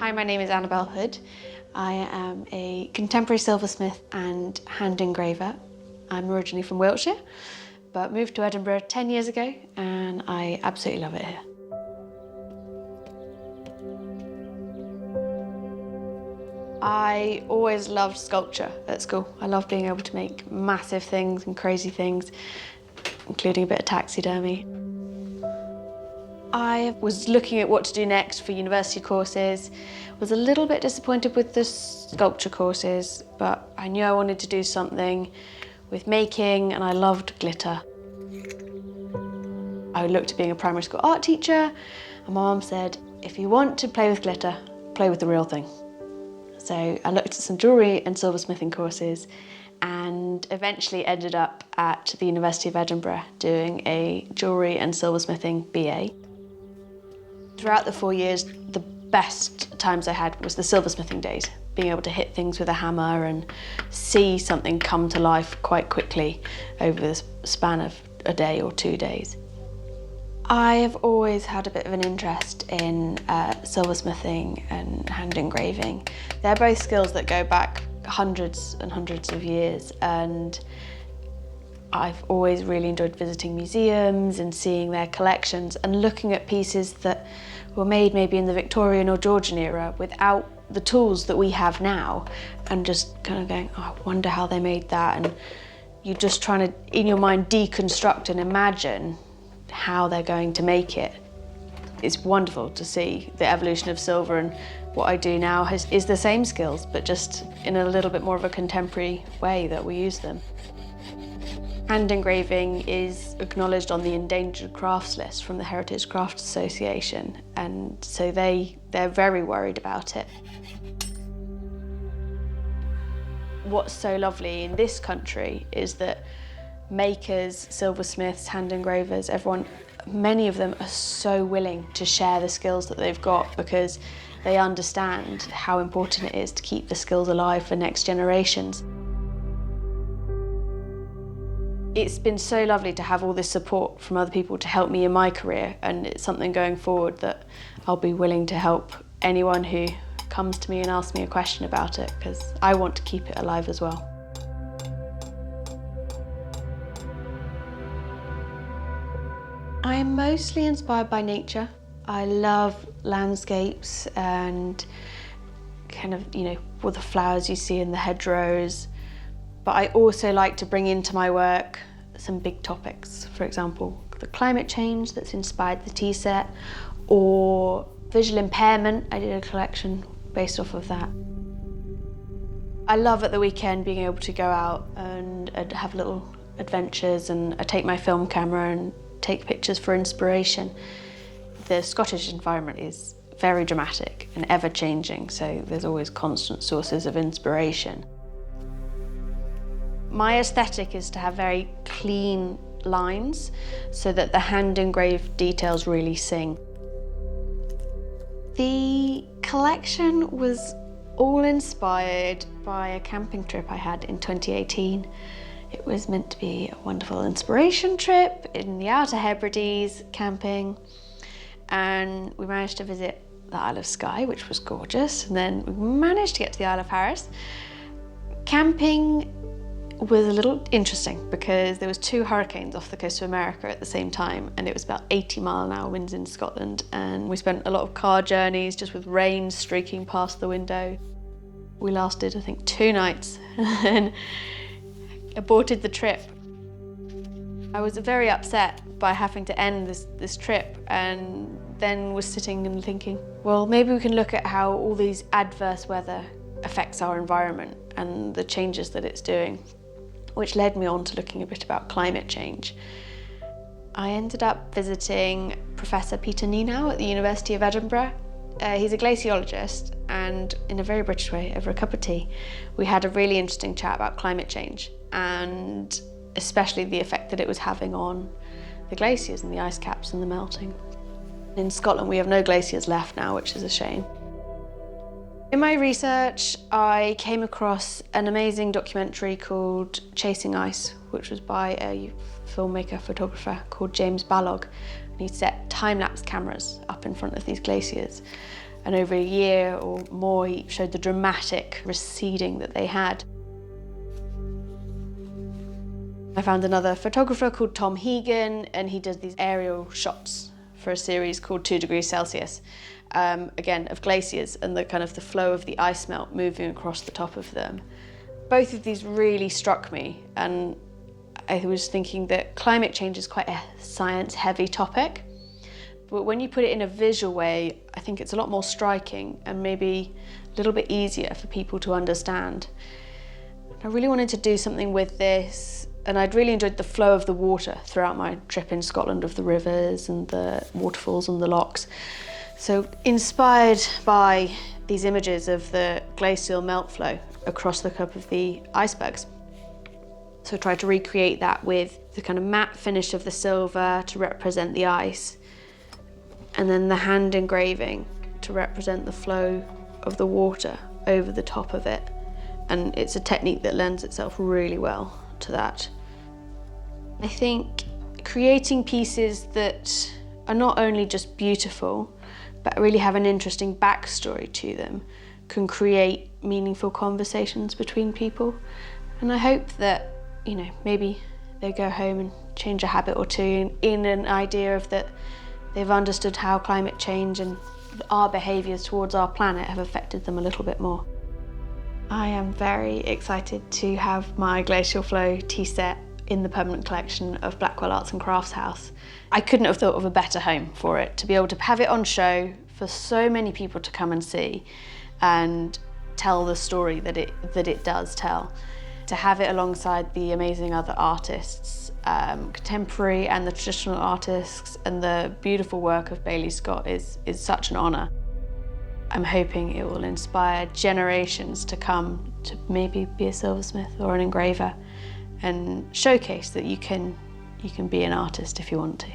Hi, my name is Annabel Hood. I am a contemporary silversmith and hand engraver. I'm originally from Wiltshire, but moved to Edinburgh 10 years ago, and I absolutely love it here. I always loved sculpture at school. I loved being able to make massive things and crazy things, including a bit of taxidermy. I was looking at what to do next for university courses, was a little bit disappointed with the sculpture courses, but I knew I wanted to do something with making, and I loved glitter. I looked at being a primary school art teacher, and my mum said, if you want to play with glitter, play with the real thing. So I looked at some jewellery and silversmithing courses and eventually ended up at the University of Edinburgh doing a jewellery and silversmithing BA. Throughout the 4 years, the best times I had was the silversmithing days, being able to hit things with a hammer and see something come to life quite quickly over the span of a day or 2 days. I have always had a bit of an interest in silversmithing and hand engraving. They're both skills that go back hundreds and hundreds of years, and I've always really enjoyed visiting museums and seeing their collections and looking at pieces that were made maybe in the Victorian or Georgian era without the tools that we have now, and just kind of going, oh, I wonder how they made that, and you're just trying to, in your mind, deconstruct and imagine how they're going to make it. It's wonderful to see the evolution of silver, and what I do now is the same skills, but just in a little bit more of a contemporary way that we use them. Hand engraving is acknowledged on the endangered crafts list from the Heritage Crafts Association, and so they're very worried about it. What's so lovely in this country is that makers, silversmiths, hand engravers, everyone, many of them are so willing to share the skills that they've got because they understand how important it is to keep the skills alive for next generations. It's been so lovely to have all this support from other people to help me in my career, and it's something going forward that I'll be willing to help anyone who comes to me and asks me a question about it, because I want to keep it alive as well. I am mostly inspired by nature. I love landscapes and kind of, all the flowers you see in the hedgerows. But I also like to bring into my work some big topics. For example, the climate change that's inspired the tea set, or visual impairment. I did a collection based off of that. I love at the weekend being able to go out and have little adventures, and I take my film camera and take pictures for inspiration. The Scottish environment is very dramatic and ever-changing, so there's always constant sources of inspiration. My aesthetic is to have very clean lines so that the hand-engraved details really sing. The collection was all inspired by a camping trip I had in 2018. It was meant to be a wonderful inspiration trip in the Outer Hebrides, camping, and we managed to visit the Isle of Skye, which was gorgeous, and then we managed to get to the Isle of Harris. Camping was a little interesting because there was 2 hurricanes off the coast of America at the same time, and it was about 80-mile-an-hour winds in Scotland, and we spent a lot of car journeys just with rain streaking past the window. We lasted, I think, 2 nights and then aborted the trip. I was very upset by having to end this trip, and then was sitting and thinking, well, maybe we can look at how all these adverse weather affects our environment and the changes that it's doing, which led me on to looking a bit about climate change. I ended up visiting Professor Peter Nenau at the University of Edinburgh. He's a glaciologist, and in a very British way, over a cup of tea, we had a really interesting chat about climate change, and especially the effect that it was having on the glaciers and the ice caps and the melting. In Scotland, we have no glaciers left now, which is a shame. In my research, I came across an amazing documentary called Chasing Ice, which was by a filmmaker, photographer called James Balog. And he set time-lapse cameras up in front of these glaciers. And over a year or more, he showed the dramatic receding that they had. I found another photographer called Tom Hegan, and he does these aerial shots for a series called 2 degrees Celsius, again, of glaciers and the kind of the flow of the ice melt moving across the top of them. Both of these really struck me, and I was thinking that climate change is quite a science-heavy topic, but when you put it in a visual way, I think it's a lot more striking and maybe a little bit easier for people to understand. I really wanted to do something with this, and I'd really enjoyed the flow of the water throughout my trip in Scotland, of the rivers and the waterfalls and the lochs. So inspired by these images of the glacial melt flow across the cup of the icebergs. So I tried to recreate that with the kind of matte finish of the silver to represent the ice, and then the hand engraving to represent the flow of the water over the top of it. And it's a technique that lends itself really well to that. I think creating pieces that are not only just beautiful, but really have an interesting backstory to them can create meaningful conversations between people. And I hope that, you know, maybe they go home and change a habit or two in an idea of that they've understood how climate change and our behaviours towards our planet have affected them a little bit more. I am very excited to have my Glacial Flow tea set in the permanent collection of Blackwell Arts and Crafts House. I couldn't have thought of a better home for it, to be able to have it on show for so many people to come and see and tell the story that it does tell. To have it alongside the amazing other artists, contemporary and the traditional artists, and the beautiful work of Bailey Scott is such an honour. I'm hoping it will inspire generations to come to maybe be a silversmith or an engraver and showcase that you can be an artist if you want to.